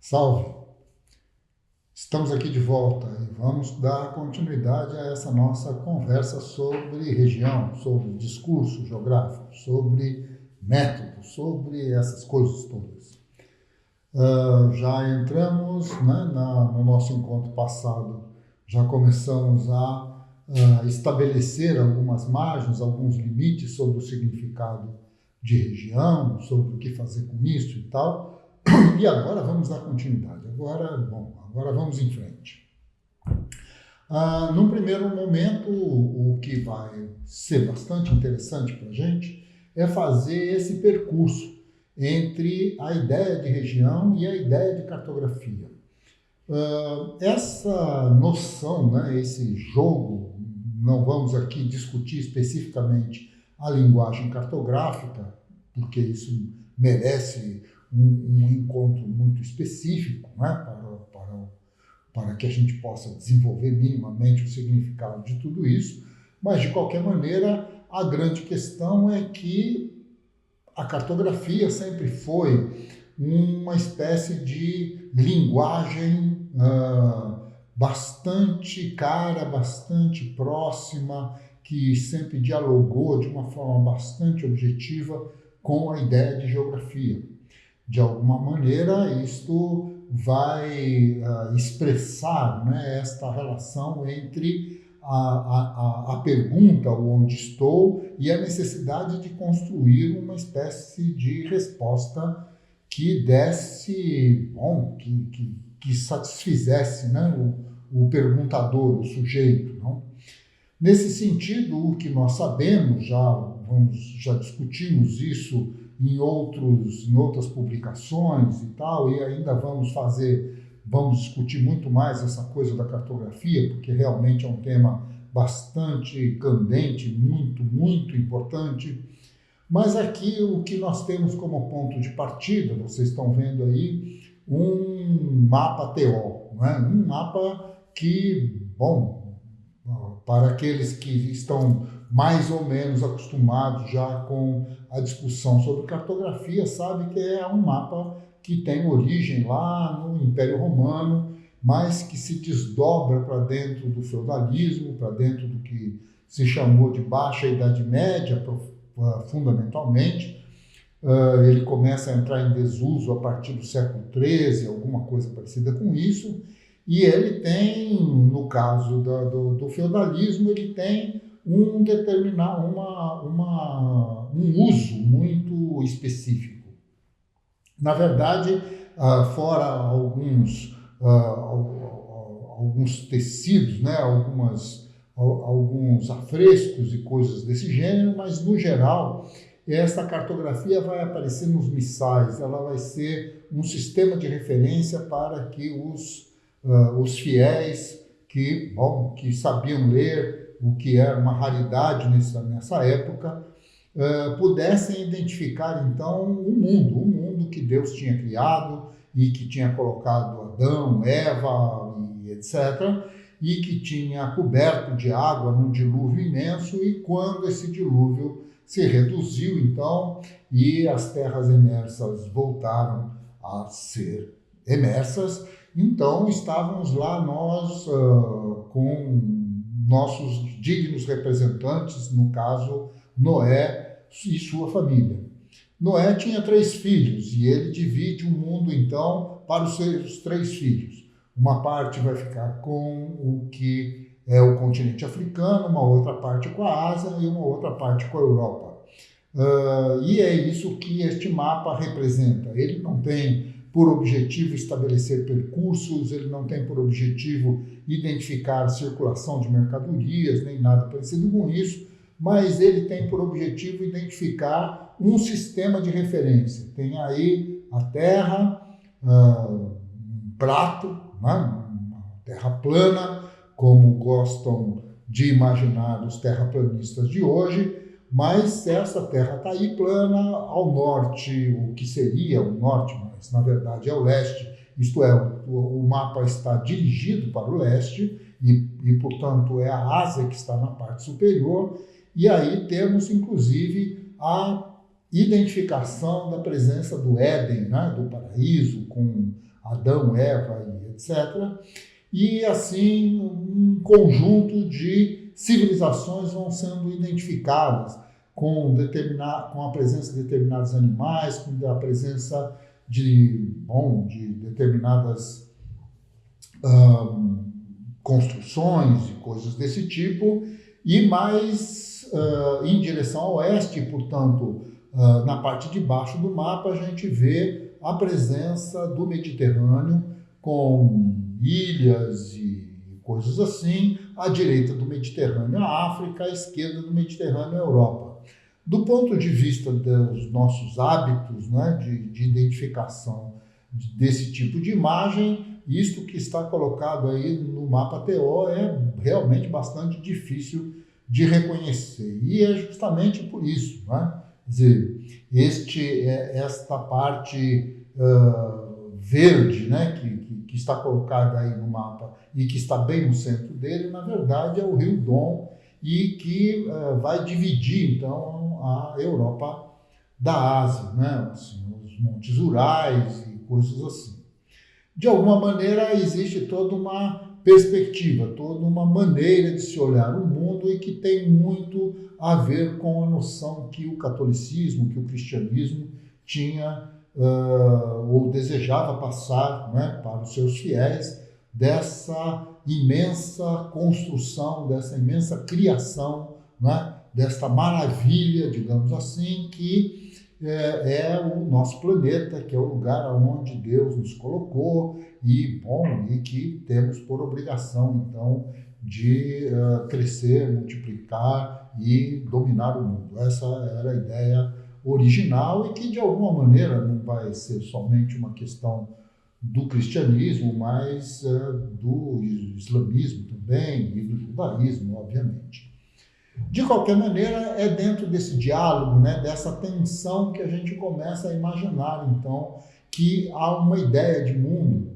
Salve! Estamos aqui de volta e vamos dar continuidade a essa nossa conversa sobre região, sobre discurso geográfico, sobre método, sobre essas coisas todas. Já entramos, né, no nosso encontro passado, já começamos a estabelecer algumas margens, alguns limites sobre o significado de região, sobre o que fazer com isso e tal. E agora vamos dar continuidade. Agora vamos em frente. Num primeiro momento, o que vai ser bastante interessante para a gente é fazer esse percurso entre a ideia de região e a ideia de cartografia. Essa noção, né, esse jogo, não vamos aqui discutir especificamente a linguagem cartográfica, porque isso merece um encontro muito específico, né, para que a gente possa desenvolver minimamente o significado de tudo isso, mas, de qualquer maneira, a grande questão é que a cartografia sempre foi uma espécie de linguagem bastante cara, bastante próxima, que sempre dialogou de uma forma bastante objetiva com a ideia de geografia. De alguma maneira, isto vai expressar, né, esta relação entre a pergunta, o onde estou, e a necessidade de construir uma espécie de resposta que desse, que satisfizesse, né, o perguntador, o sujeito. Não? Nesse sentido, o que nós sabemos, já discutimos isso em outras publicações e tal, e ainda vamos discutir muito mais essa coisa da cartografia, porque realmente é um tema bastante candente, muito, muito importante. Mas aqui o que nós temos como ponto de partida, vocês estão vendo aí, um mapa TO, né? Um mapa que, para aqueles que estão mais ou menos acostumados já com a discussão sobre cartografia, sabe que é um mapa que tem origem lá no Império Romano, mas que se desdobra para dentro do feudalismo, para dentro do que se chamou de Baixa Idade Média, fundamentalmente. Ele começa a entrar em desuso a partir do século XIII, alguma coisa parecida com isso, e ele tem, no caso do feudalismo, ele tem um uso muito específico. Na verdade, fora alguns tecidos, né, alguns afrescos e coisas desse gênero, mas, no geral, essa cartografia vai aparecer nos missais, ela vai ser um sistema de referência para que os fiéis que sabiam ler, o que era uma raridade nessa época, pudessem identificar, então, o mundo que Deus tinha criado e que tinha colocado Adão, Eva, e etc., e que tinha coberto de água num dilúvio imenso, e quando esse dilúvio se reduziu, então, e as terras emersas voltaram a ser emersas, então estávamos lá nós com nossos dignos representantes, no caso, Noé e sua família. Noé tinha 3 filhos e ele divide o mundo, então, para os seus 3 filhos. Uma parte vai ficar com o que é o continente africano, uma outra parte com a Ásia e uma outra parte com a Europa. E é isso que este mapa representa. Ele não tem por objetivo estabelecer percursos, ele não tem por objetivo identificar circulação de mercadorias, nem nada parecido com isso, mas ele tem por objetivo identificar um sistema de referência. Tem aí a Terra, um prato, né? Uma terra plana, como gostam de imaginar os terraplanistas de hoje, mas essa terra está aí plana ao norte, o que seria o norte, mas na verdade é o leste, isto é, o mapa está dirigido para o leste e, portanto, é a Ásia que está na parte superior, e aí temos, inclusive, a identificação da presença do Éden, né, do paraíso, com Adão, Eva e etc. E assim um conjunto de civilizações vão sendo identificadas com a presença de determinados animais, com a presença de determinadas construções e coisas desse tipo, e mais em direção ao oeste, portanto, na parte de baixo do mapa, a gente vê a presença do Mediterrâneo com ilhas e coisas assim, à direita do Mediterrâneo a África, à esquerda do Mediterrâneo a Europa. Do ponto de vista dos nossos hábitos, né, de identificação desse tipo de imagem, isto que está colocado aí no mapa TO é realmente bastante difícil de reconhecer. E é justamente por isso, né? Quer dizer, esta parte verde, né, que está colocada aí no mapa e que está bem no centro dele, na verdade é o Rio Don, e que vai dividir, então, a Europa da Ásia, né? Assim, os Montes Urais e coisas assim. De alguma maneira, existe toda uma perspectiva, toda uma maneira de se olhar o mundo e que tem muito a ver com a noção que o catolicismo, que o cristianismo tinha ou desejava passar, né, para os seus fiéis, dessa imensa construção, dessa imensa criação, né, desta maravilha, digamos assim, que é o nosso planeta, que é o lugar onde Deus nos colocou e que temos por obrigação, então, de crescer, multiplicar e dominar o mundo. Essa era a ideia original e que, de alguma maneira, não vai ser somente uma questão do cristianismo, mas do islamismo também e do judaísmo, obviamente. De qualquer maneira, é dentro desse diálogo, né, dessa tensão que a gente começa a imaginar, então, que há uma ideia de mundo,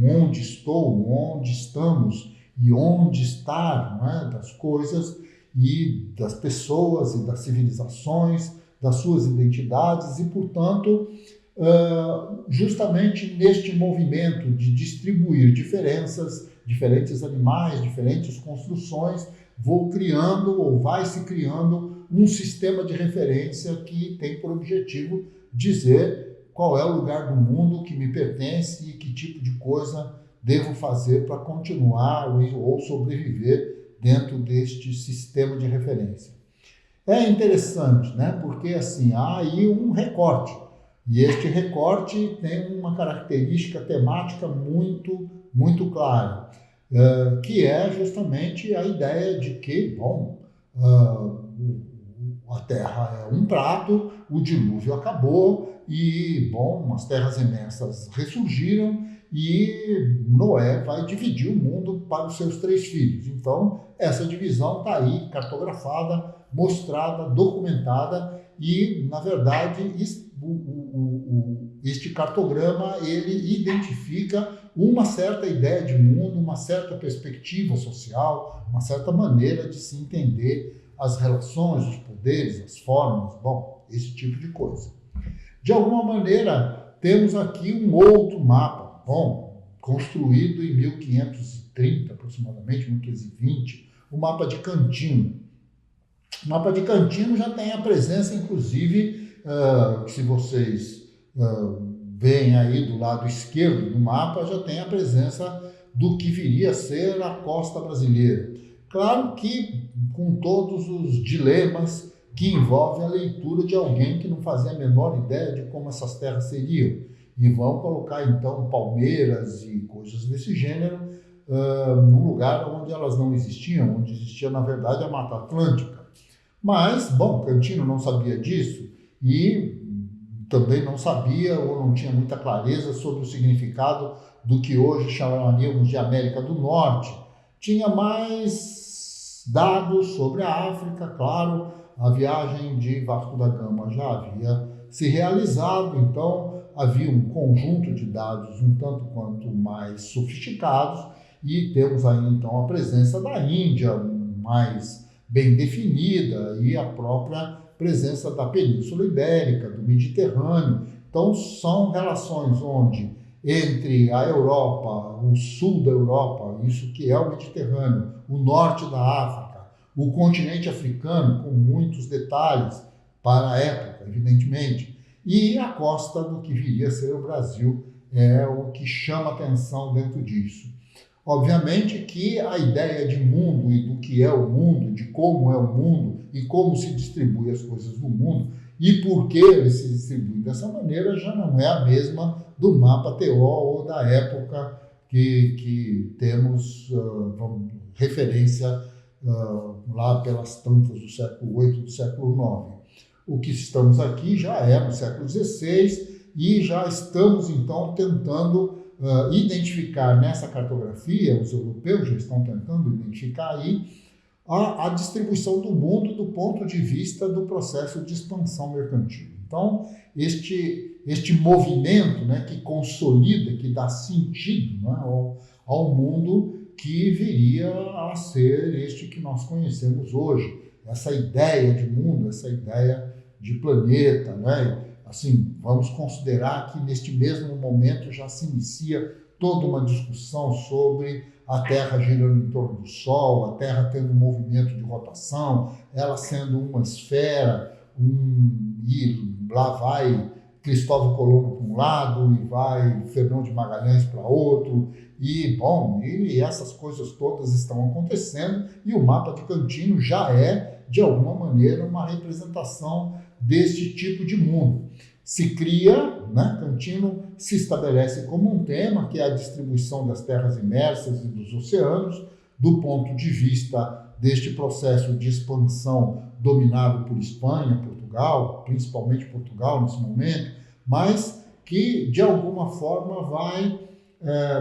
onde estou, onde estamos e onde estar, né, das coisas e das pessoas e das civilizações, das suas identidades e, portanto, justamente neste movimento de distribuir diferentes animais, diferentes construções, vai se criando um sistema de referência que tem por objetivo dizer qual é o lugar do mundo que me pertence e que tipo de coisa devo fazer para continuar ou sobreviver dentro deste sistema de referência. É interessante, né? Porque assim, há aí um recorte, e este recorte tem uma característica temática muito, muito clara, que é justamente a ideia de que, a Terra é um prato, o dilúvio acabou e, as terras imensas ressurgiram e Noé vai dividir o mundo para os seus 3 filhos. Então, essa divisão está aí cartografada, mostrada, documentada e, na verdade, este cartograma ele identifica uma certa ideia de mundo, uma certa perspectiva social, uma certa maneira de se entender as relações, os poderes, as formas, esse tipo de coisa. De alguma maneira, temos aqui um outro mapa, construído em 1530, aproximadamente, 1520, o mapa de Cantino. O mapa de Cantino já tem a presença, inclusive, se vocês veem aí do lado esquerdo do mapa, já tem a presença do que viria a ser a costa brasileira. Claro que com todos os dilemas que envolvem a leitura de alguém que não fazia a menor ideia de como essas terras seriam. E vão colocar, então, palmeiras e coisas desse gênero num lugar onde elas não existiam, onde existia, na verdade, a Mata Atlântica. Mas, Cantino não sabia disso e também não sabia ou não tinha muita clareza sobre o significado do que hoje chamaríamos de América do Norte. Tinha mais dados sobre a África, claro, a viagem de Vasco da Gama já havia se realizado, então havia um conjunto de dados um tanto quanto mais sofisticados e temos aí então a presença da Índia mais bem definida e a própria presença da Península Ibérica, do Mediterrâneo. Então, são relações onde entre a Europa, o sul da Europa, isso que é o Mediterrâneo, o norte da África, o continente africano, com muitos detalhes para a época, evidentemente, e a costa do que viria a ser o Brasil é o que chama atenção dentro disso. Obviamente que a ideia de mundo e do que é o mundo, de como é o mundo e como se distribui as coisas do mundo e por que ele se distribui dessa maneira já não é a mesma do mapa TO ou da época que temos referência lá pelas tantas do século VIII do século IX. O que estamos aqui já é no século XVI e já estamos então tentando identificar nessa cartografia, os europeus já estão tentando identificar aí a distribuição do mundo do ponto de vista do processo de expansão mercantil. Então, este movimento, né, que consolida, que dá sentido, né, ao mundo que viria a ser este que nós conhecemos hoje. Essa ideia de mundo, essa ideia de planeta, né? Assim, vamos considerar que neste mesmo momento já se inicia toda uma discussão sobre a Terra girando em torno do Sol, a Terra tendo um movimento de rotação, ela sendo uma esfera, e lá vai Cristóvão Colombo para um lado e vai Fernão de Magalhães para outro, e essas coisas todas estão acontecendo e o mapa de Cantino já é, de alguma maneira, uma representação deste tipo de mundo. Se cria, né, Cantino se estabelece como um tema, que é a distribuição das terras imersas e dos oceanos, do ponto de vista deste processo de expansão dominado por Espanha, Portugal, principalmente Portugal nesse momento, mas que, de alguma forma, vai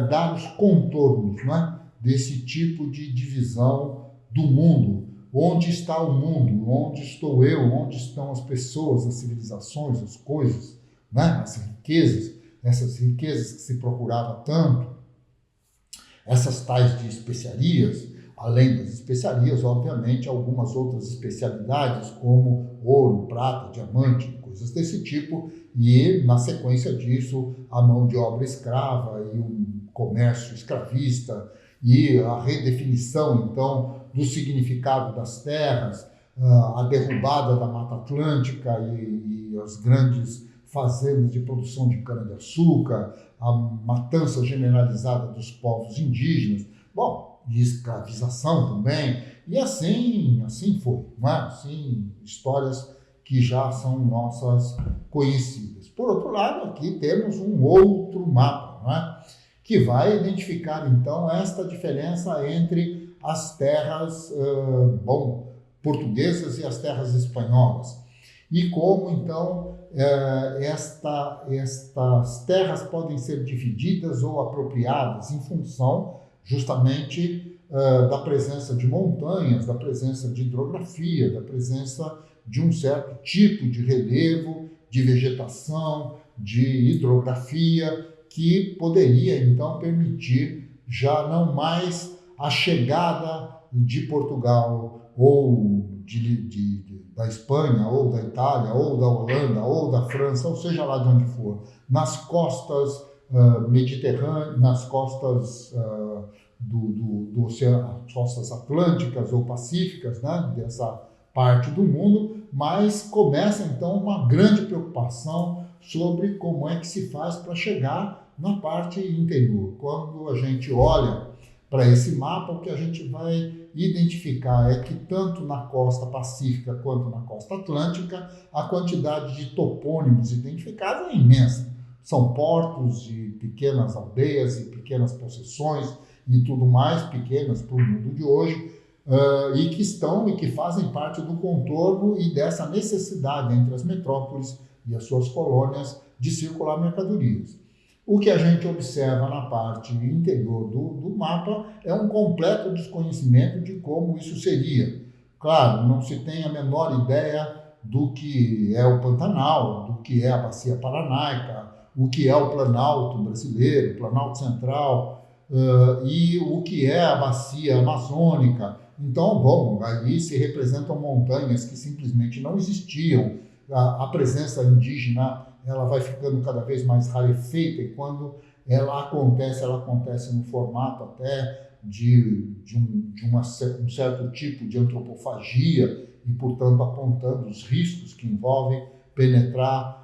dar os contornos, né, desse tipo de divisão do mundo. Onde está o mundo? Onde estou eu? Onde estão as pessoas, as civilizações, as coisas, né? As riquezas, essas riquezas que se procurava tanto, essas tais de especiarias, além das especiarias, obviamente, algumas outras especialidades como ouro, prata, diamante, coisas desse tipo, e na sequência disso a mão de obra escrava e o comércio escravista e a redefinição, então, do significado das terras, a derrubada da Mata Atlântica e as grandes fazendas de produção de cana-de-açúcar, a matança generalizada dos povos indígenas, bom, e escravização também, e assim foi, não é? Assim, histórias que já são nossas conhecidas. Por outro lado, aqui temos um outro mapa, não é? Que vai identificar, então, esta diferença entre as terras portuguesas e as terras espanholas. E como, então, estas terras podem ser divididas ou apropriadas em função, justamente, da presença de montanhas, da presença de hidrografia, da presença de um certo tipo de relevo, de vegetação, de hidrografia, que poderia, então, permitir já não mais a chegada de Portugal ou da Espanha, ou da Itália, ou da Holanda, ou da França, ou seja lá de onde for, nas costas mediterrâneas, nas costas do oceano, costas atlânticas ou pacíficas, né, dessa parte do mundo, mas começa então uma grande preocupação sobre como é que se faz para chegar na parte interior. Quando a gente olha para esse mapa, o que a gente vai identificar é que tanto na costa pacífica quanto na costa atlântica, a quantidade de topônimos identificados é imensa. São portos de pequenas aldeias e pequenas possessões e tudo mais, pequenas para o mundo de hoje, e que fazem parte do contorno e dessa necessidade entre as metrópoles e as suas colônias de circular mercadorias. O que a gente observa na parte interior do mapa é um completo desconhecimento de como isso seria. Claro, não se tem a menor ideia do que é o Pantanal, do que é a Bacia Paranaica, o que é o Planalto brasileiro, o Planalto Central, e o que é a Bacia Amazônica. Então, bom, ali se representam montanhas que simplesmente não existiam. A presença indígena ela vai ficando cada vez mais rarefeita e quando ela acontece no formato até de um certo tipo de antropofagia e, portanto, apontando os riscos que envolvem penetrar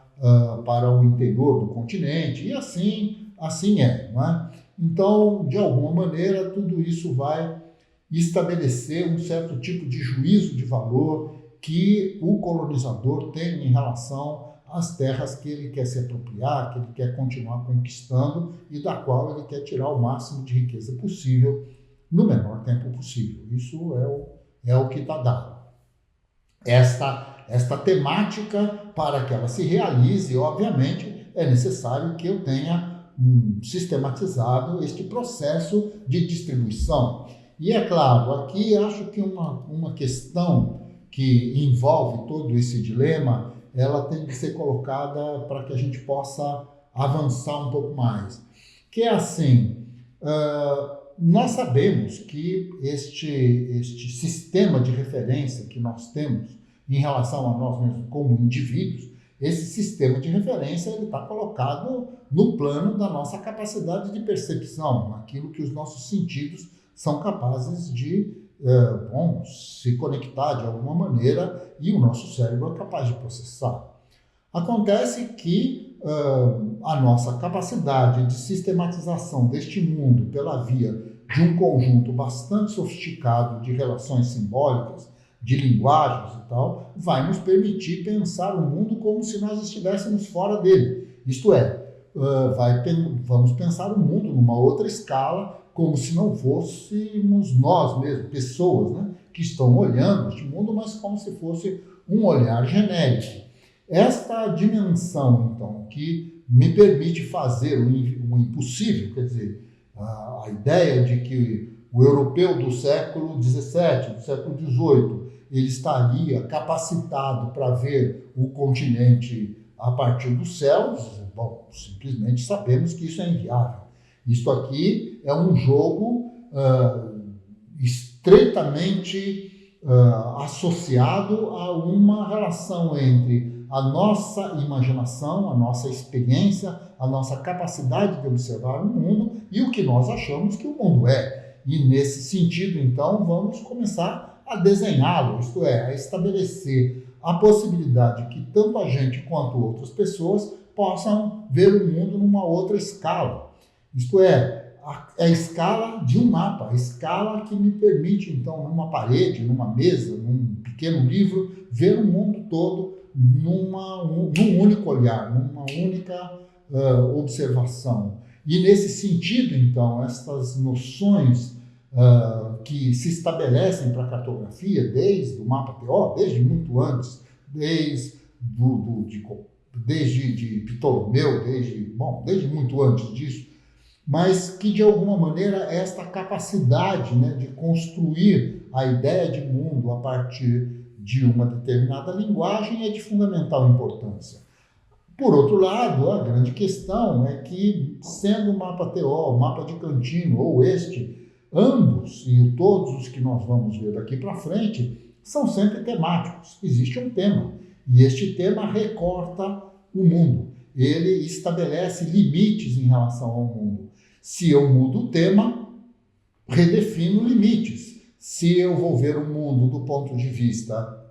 para o interior do continente, e assim é, não é? Então, de alguma maneira, tudo isso vai estabelecer um certo tipo de juízo de valor que o colonizador tem em relação às terras que ele quer se apropriar, que ele quer continuar conquistando e da qual ele quer tirar o máximo de riqueza possível no menor tempo possível. Isso é o que está dado. Esta temática, para que ela se realize, obviamente, é necessário que eu tenha sistematizado este processo de distribuição. E é claro, aqui acho que uma questão que envolve todo esse dilema, ela tem que ser colocada para que a gente possa avançar um pouco mais. Que é assim, nós sabemos que este sistema de referência que nós temos em relação a nós mesmos como indivíduos, esse sistema de referência está colocado no plano da nossa capacidade de percepção, naquilo que os nossos sentidos são capazes de se conectar de alguma maneira e o nosso cérebro é capaz de processar. Acontece que a nossa capacidade de sistematização deste mundo pela via de um conjunto bastante sofisticado de relações simbólicas, de linguagens e tal, vai nos permitir pensar o mundo como se nós estivéssemos fora dele. Isto é, vamos pensar o mundo numa outra escala, como se não fôssemos nós mesmos, pessoas, né, que estão olhando este mundo, mas como se fosse um olhar genérico. Esta dimensão, então, que me permite fazer o impossível, quer dizer, a ideia de que o europeu do século XVII, do século XVIII, ele estaria capacitado para ver o continente a partir dos céus, bom, simplesmente sabemos que isso é inviável. Isto aqui é um jogo estreitamente associado a uma relação entre a nossa imaginação, a nossa experiência, a nossa capacidade de observar o mundo e o que nós achamos que o mundo é. E nesse sentido, então, vamos começar a desenhá-lo, isto é, a estabelecer a possibilidade que tanto a gente quanto outras pessoas possam ver o mundo numa outra escala. Isto é a escala de um mapa, a escala que me permite, então, numa parede, numa mesa, num pequeno livro, ver o mundo todo num único olhar, numa única observação. E nesse sentido, então, estas noções que se estabelecem para a cartografia desde o mapa TO, desde muito antes, desde Ptolomeu, desde muito antes disso, mas que, de alguma maneira, esta capacidade, né, de construir a ideia de mundo a partir de uma determinada linguagem é de fundamental importância. Por outro lado, a grande questão é que, sendo o mapa TO, o mapa de Cantino ou este, ambos e todos os que nós vamos ver daqui para frente são sempre temáticos. Existe um tema e este tema recorta o mundo. Ele estabelece limites em relação ao mundo. Se eu mudo o tema, redefino limites. Se eu vou ver o mundo do ponto de vista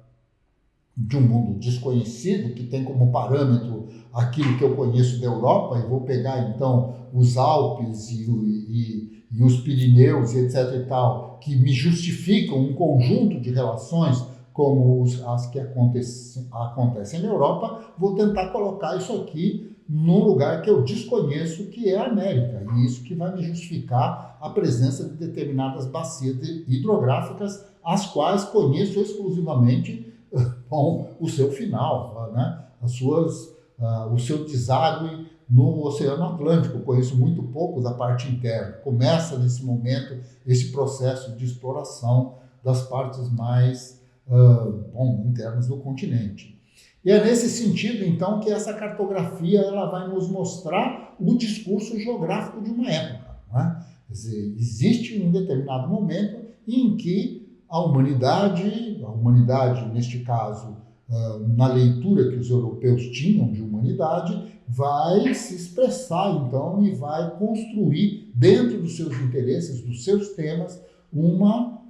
de um mundo desconhecido, que tem como parâmetro aquilo que eu conheço da Europa, e vou pegar então os Alpes e os Pirineus e etc e tal, que me justificam um conjunto de relações como as que acontecem na Europa, vou tentar colocar isso aqui num lugar que eu desconheço, que é a América, e isso que vai me justificar a presença de determinadas bacias hidrográficas, as quais conheço exclusivamente o seu final, né? O seu deságue no Oceano Atlântico. Eu conheço muito pouco da parte interna. Começa nesse momento esse processo de exploração das partes mais internas do continente. E é nesse sentido, então, que essa cartografia ela vai nos mostrar o discurso geográfico de uma época, né? Quer dizer, existe um determinado momento em que a humanidade, neste caso, na leitura que os europeus tinham de humanidade, vai se expressar, então, e vai construir, dentro dos seus interesses, dos seus temas, uma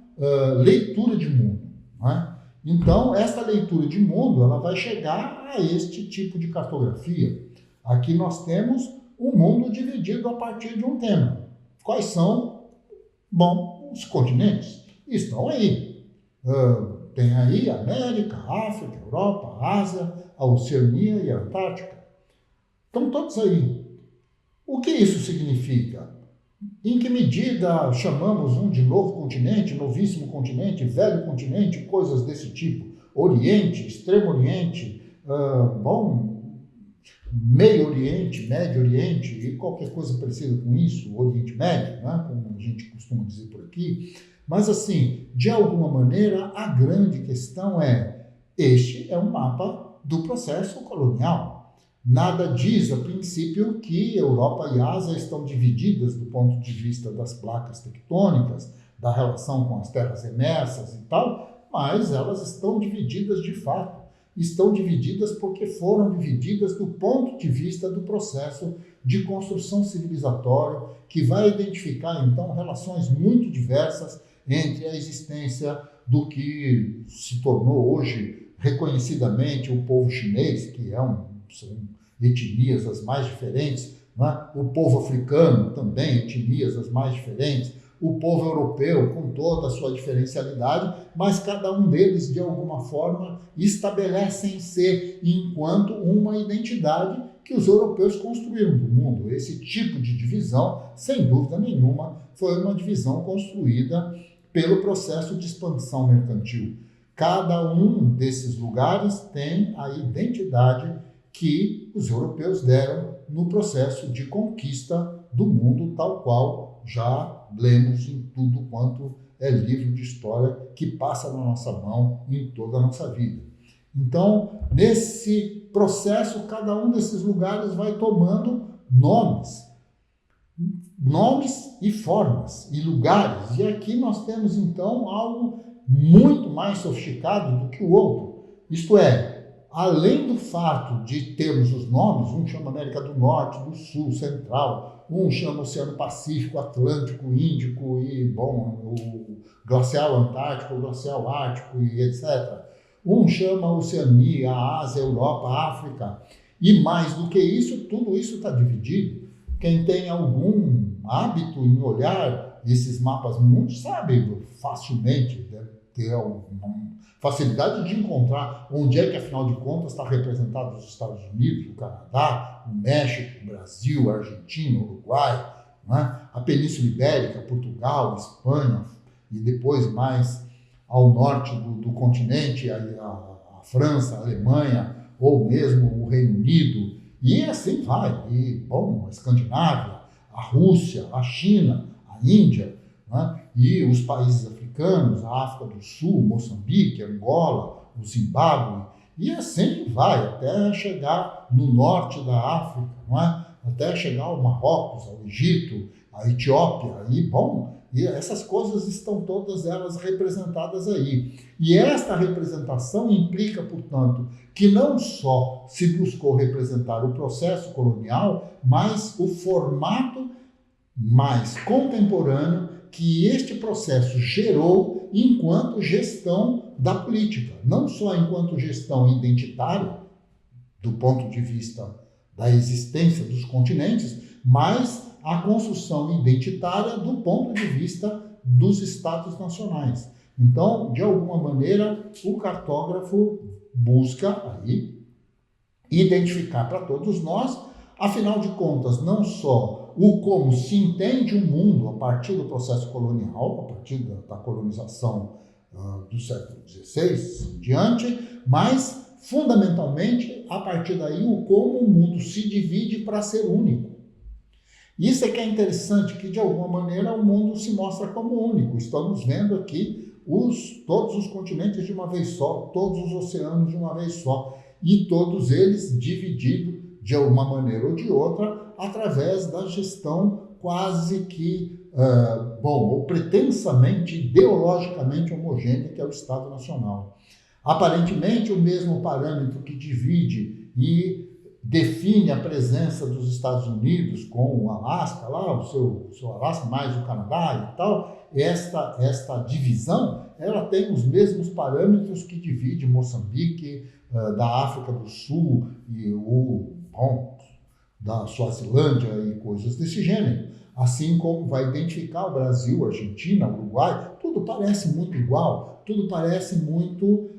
leitura de mundo. Não é? Então, essa leitura de mundo ela vai chegar a este tipo de cartografia. Aqui nós temos um mundo dividido a partir de um tema. Quais são? Bom, os continentes estão aí. Tem aí a América, a África, a Europa, a Ásia, a Oceania e a Antártica. Estão todos aí. O que isso significa? Em que medida chamamos um de novo continente, novíssimo continente, velho continente, coisas desse tipo? Oriente, Extremo Oriente, Meio Oriente, Médio Oriente e qualquer coisa parecida com isso, Oriente Médio, né? Como a gente costuma dizer por aqui. Mas, assim, de alguma maneira, a grande questão este é um mapa do processo colonial. Nada diz, a princípio, que Europa e Ásia estão divididas do ponto de vista das placas tectônicas, da relação com as terras emersas e tal, mas elas estão divididas de fato. Estão divididas porque foram divididas do ponto de vista do processo de construção civilizatória, que vai identificar, então, relações muito diversas entre a existência do que se tornou hoje reconhecidamente o povo chinês, que são etnias as mais diferentes, né? O povo africano também, etnias as mais diferentes, o povo europeu com toda a sua diferencialidade, mas cada um deles, de alguma forma, estabelecem-se enquanto uma identidade que os europeus construíram do mundo. Esse tipo de divisão, sem dúvida nenhuma, foi uma divisão construída pelo processo de expansão mercantil. Cada um desses lugares tem a identidade que os europeus deram no processo de conquista do mundo, tal qual já lemos em tudo quanto é livro de história que passa na nossa mão em toda a nossa vida. Então, nesse processo, cada um desses lugares vai tomando nomes e formas e lugares. E aqui nós temos, então, algo muito mais sofisticado do que o outro. Isto é, além do fato de termos os nomes, um chama América do Norte, do Sul, Central, um chama Oceano Pacífico, Atlântico, Índico e, o Glacial Antártico, o Glacial Ártico e etc. Um chama Oceania, a Ásia, a Europa, a África. E mais do que isso, tudo isso está dividido. Quem tem algum hábito em olhar esses mapas mundos sabe facilmente, deve ter uma facilidade de encontrar onde é que, afinal de contas, está representado os Estados Unidos, o Canadá, o México, o Brasil, a Argentina, o Uruguai, né? A Península Ibérica, Portugal, Espanha, e depois mais ao norte do continente, a França, a Alemanha, ou mesmo o Reino Unido, e assim vai. E, a Escandinávia, a Rússia, a China, a Índia, né? E os países africanos, a África do Sul, Moçambique, Angola, o Zimbábue, e assim vai, até chegar no norte da África, não é? Até chegar ao Marrocos, ao Egito, à Etiópia, e essas coisas estão todas elas representadas aí. E esta representação implica, portanto, que não só se buscou representar o processo colonial, mas o formato mais contemporâneo que este processo gerou enquanto gestão da política, não só enquanto gestão identitária, do ponto de vista da existência dos continentes, mas a construção identitária do ponto de vista dos estados nacionais. Então, de alguma maneira, o cartógrafo busca aí identificar para todos nós, afinal de contas, não só o como se entende o mundo a partir do processo colonial, a partir da colonização do século XVI em diante, mas, fundamentalmente, a partir daí, o como o mundo se divide para ser único. Isso é que é interessante, que, de alguma maneira, o mundo se mostra como único. Estamos vendo aqui todos os continentes de uma vez só, todos os oceanos de uma vez só, e todos eles divididos, de alguma maneira ou de outra, através da gestão quase que, ou pretensamente, ideologicamente homogênea, que é o Estado Nacional. Aparentemente, o mesmo parâmetro que divide e define a presença dos Estados Unidos com o Alasca, lá, o seu Alasca, mais o Canadá e tal, esta divisão, ela tem os mesmos parâmetros que divide Moçambique, da África do Sul e da Suazilândia e coisas desse gênero. Assim como vai identificar o Brasil, a Argentina, o Uruguai, tudo parece muito igual, tudo parece muito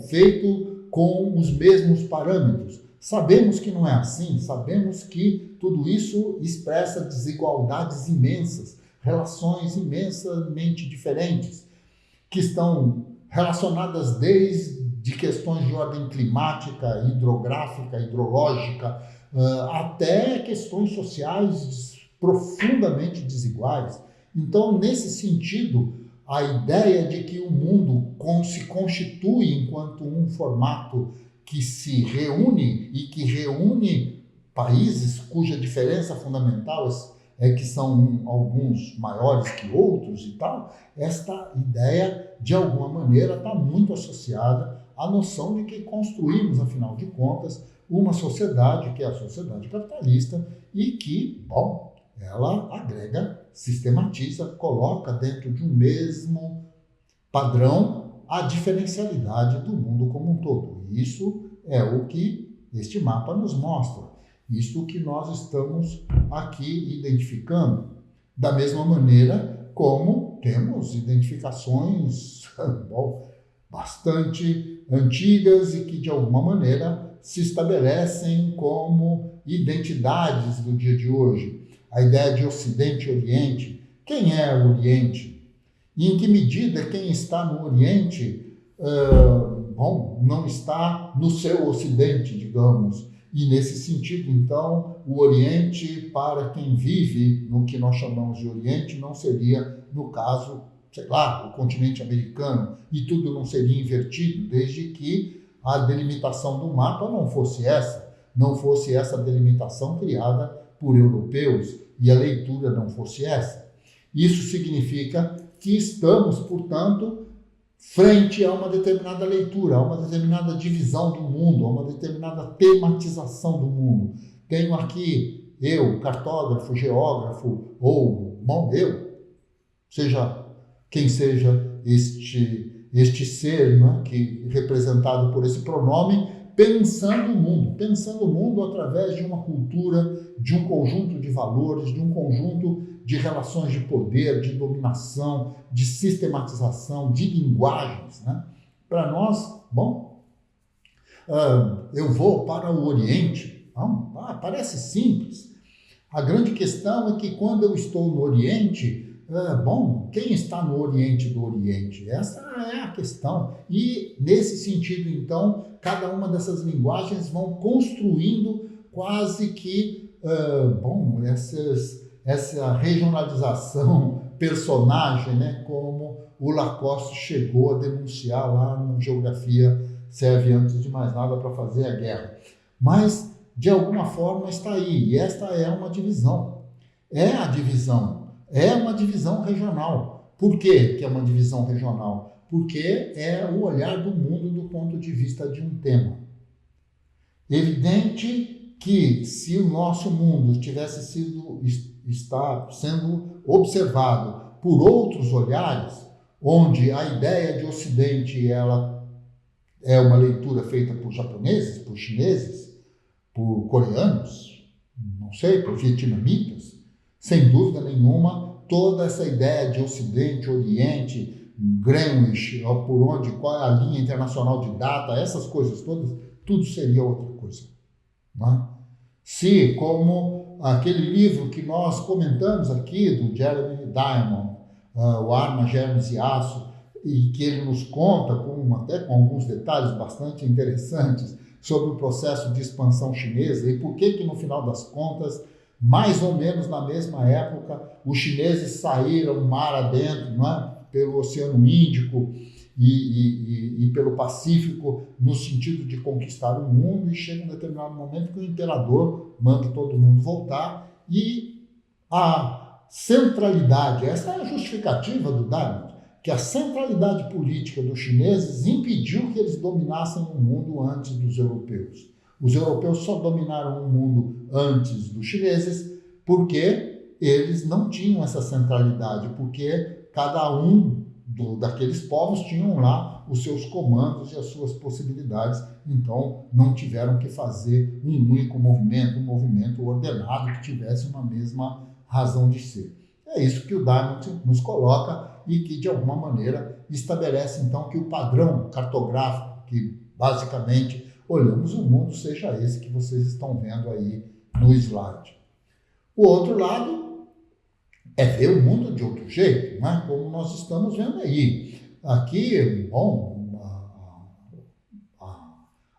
feito com os mesmos parâmetros. Sabemos que não é assim, sabemos que tudo isso expressa desigualdades imensas, relações imensamente diferentes, que estão relacionadas desde questões de ordem climática, hidrográfica, hidrológica, até questões sociais profundamente desiguais. Então, nesse sentido, a ideia de que o mundo se constitui enquanto um formato que se reúne e que reúne países cuja diferença fundamental é que são alguns maiores que outros e tal, esta ideia, de alguma maneira, está muito associada à noção de que construímos, afinal de contas, uma sociedade que é a sociedade capitalista e que, ela agrega, sistematiza, coloca dentro de um mesmo padrão a diferencialidade do mundo como um todo. Isso é o que este mapa nos mostra. Isto que nós estamos aqui identificando. Da mesma maneira como temos identificações bastante antigas e que, de alguma maneira, se estabelecem como identidades do dia de hoje. A ideia de Ocidente e Oriente. Quem é o Oriente? E em que medida quem está no Oriente não está no seu Ocidente, digamos. E nesse sentido, então, o Oriente, para quem vive no que nós chamamos de Oriente, não seria, no caso, o continente americano, e tudo não seria invertido, desde que a delimitação do mapa não fosse essa delimitação criada por europeus, e a leitura não fosse essa. Isso significa que estamos, portanto, frente a uma determinada leitura, a uma determinada divisão do mundo, a uma determinada tematização do mundo. Tenho aqui eu, cartógrafo, geógrafo, ou seja quem seja este ser, né, que representado por esse pronome, pensando o mundo através de uma cultura, de um conjunto de valores, de um conjunto de relações de poder, de dominação, de sistematização, de linguagens. Né? Para nós, eu vou para o Oriente. Parece simples. A grande questão é que quando eu estou no Oriente, quem está no Oriente do Oriente? Essa é a questão. E, nesse sentido, então, cada uma dessas linguagens vão construindo quase que, essa regionalização personagem, né, como o Lacoste chegou a denunciar lá no Geografia Serve Antes de Mais Nada para Fazer a Guerra. Mas, de alguma forma, está aí. E esta é uma divisão. É uma divisão regional. Por que é uma divisão regional? Porque é o olhar do mundo do ponto de vista de um tema. Evidente que se o nosso mundo está sendo observado por outros olhares, onde a ideia de Ocidente ela é uma leitura feita por japoneses, por chineses, por coreanos, não sei, por vietnamitas, sem dúvida nenhuma, toda essa ideia de Ocidente, Oriente, Greenwich, qual é a linha internacional de data, essas coisas todas, tudo seria outra coisa. Não é? Se, como aquele livro que nós comentamos aqui, do Jeremy Diamond, o Arma, Germes e Aço, e que ele nos conta, até com alguns detalhes bastante interessantes, sobre o processo de expansão chinesa e por que no final das contas, mais ou menos na mesma época, os chineses saíram mar adentro, não é? Pelo Oceano Índico e pelo Pacífico, no sentido de conquistar o mundo, e chega um determinado momento que o imperador manda todo mundo voltar, e a centralidade, essa é a justificativa do Diamond, que a centralidade política dos chineses impediu que eles dominassem o mundo antes dos europeus. Os europeus só dominaram o mundo antes dos chineses porque eles não tinham essa centralidade, porque cada um daqueles povos tinham lá os seus comandos e as suas possibilidades, então não tiveram que fazer um único movimento, um movimento ordenado que tivesse uma mesma razão de ser. É isso que o Diamond nos coloca e que, de alguma maneira, estabelece, então, que o padrão cartográfico, que basicamente olhamos o mundo, seja esse que vocês estão vendo aí no slide. O outro lado é ver o mundo de outro jeito, né? Como nós estamos vendo aí. Aqui, bom,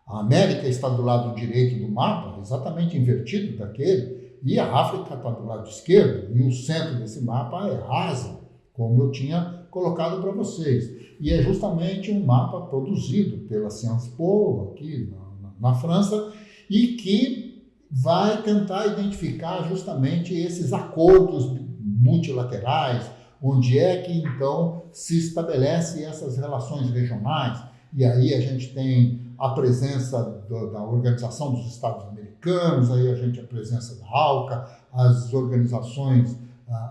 a América está do lado direito do mapa, exatamente invertido daquele, e a África está do lado esquerdo, e o centro desse mapa é a Ásia, como eu tinha colocado para vocês. E é justamente um mapa produzido pela Sciences Po, aqui na França, e que vai tentar identificar justamente esses acordos multilaterais, onde é que então se estabelece essas relações regionais. E aí a gente tem a presença da Organização dos Estados Americanos, aí a gente tem a presença da ALCA, as organizações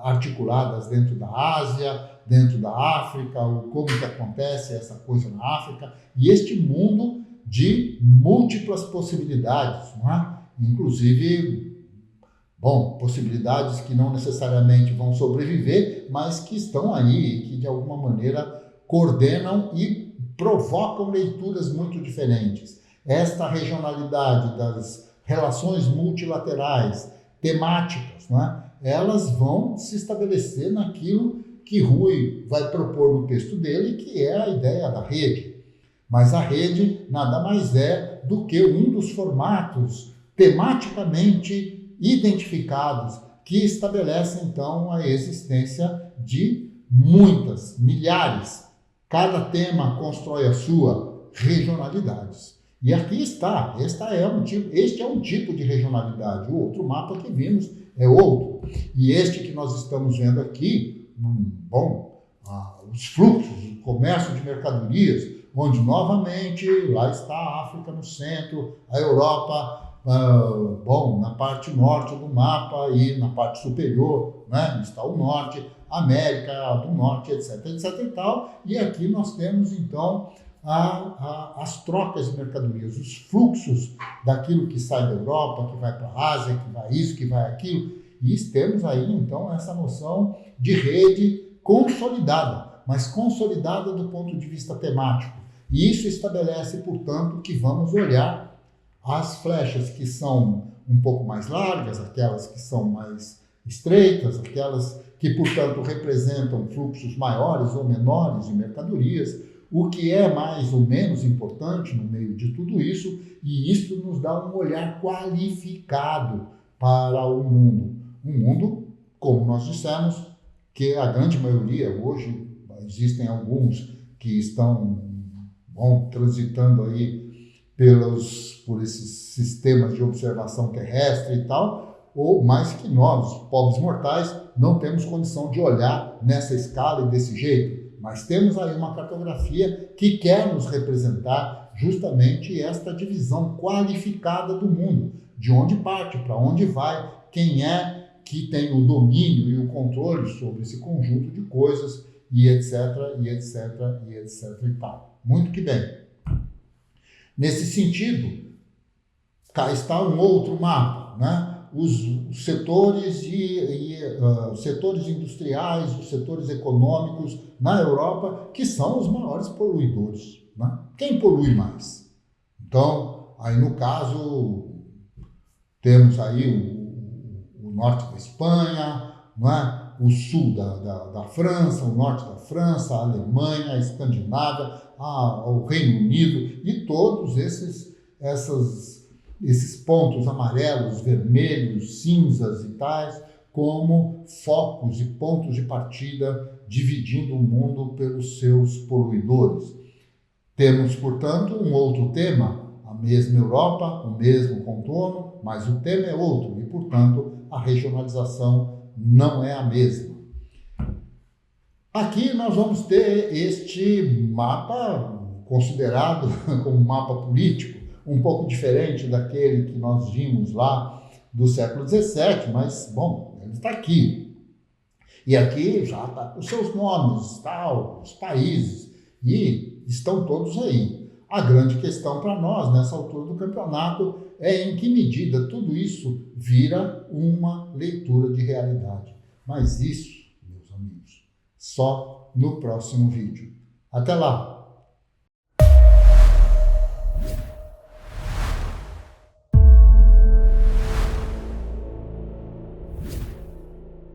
articuladas dentro da Ásia, dentro da África, como que acontece essa coisa na África, e este mundo de múltiplas possibilidades, não é? Inclusive, bom, possibilidades que não necessariamente vão sobreviver, mas que estão aí e que de alguma maneira coordenam e provocam leituras muito diferentes. Esta regionalidade das relações multilaterais, temáticas, não é? Elas vão se estabelecer naquilo que Rui vai propor no texto dele, que é a ideia da rede. Mas a rede nada mais é do que um dos formatos tematicamente identificados que estabelecem, então, a existência de muitas, milhares. Cada tema constrói a sua regionalidades. E aqui está, este é um tipo de regionalidade. O outro mapa que vimos é outro. E este que nós estamos vendo aqui, bom, os fluxos, o comércio de mercadorias, onde novamente lá está a África no centro, a Europa, bom, na parte norte do mapa e na parte superior, né, está o norte, América do Norte, etc, etc e tal. E aqui nós temos então as trocas de mercadorias, os fluxos daquilo que sai da Europa, que vai para a Ásia, que vai isso, que vai aquilo. E temos aí então essa noção de rede consolidada, mas consolidada do ponto de vista temático. E isso estabelece, portanto, que vamos olhar as flechas que são um pouco mais largas, aquelas que são mais estreitas, aquelas que, portanto, representam fluxos maiores ou menores de mercadorias, o que é mais ou menos importante no meio de tudo isso, e isso nos dá um olhar qualificado para o mundo. Um mundo, como nós dissemos, que a grande maioria hoje, existem alguns que estão transitando aí por esses sistemas de observação terrestre e tal, ou mais que nós, pobres mortais, não temos condição de olhar nessa escala e desse jeito. Mas temos aí uma cartografia que quer nos representar justamente esta divisão qualificada do mundo, de onde parte, para onde vai, quem é que tem o domínio e o controle sobre esse conjunto de coisas, e etc, e etc, e etc e tal. Muito que bem. Nesse sentido, cá está um outro mapa, né? Os setores setores industriais, os setores econômicos na Europa, que são os maiores poluidores, né? Quem polui mais? Então, aí no caso, temos aí o norte da Espanha, não é? O sul da França, o norte da França, a Alemanha, a Escandinávia, o Reino Unido, e todos esses pontos amarelos, vermelhos, cinzas e tais, como focos e pontos de partida dividindo o mundo pelos seus poluidores. Temos, portanto, um outro tema, a mesma Europa, o mesmo contorno, mas o tema é outro e, portanto, a regionalização não é a mesma. Aqui nós vamos ter este mapa considerado como mapa político, um pouco diferente daquele que nós vimos lá do século XVII, mas, bom, ele está aqui. E aqui já está os seus nomes, tal, os países, e estão todos aí. A grande questão para nós, nessa altura do campeonato, é em que medida tudo isso vira uma leitura de realidade. Mas isso, meus amigos, só no próximo vídeo. Até lá!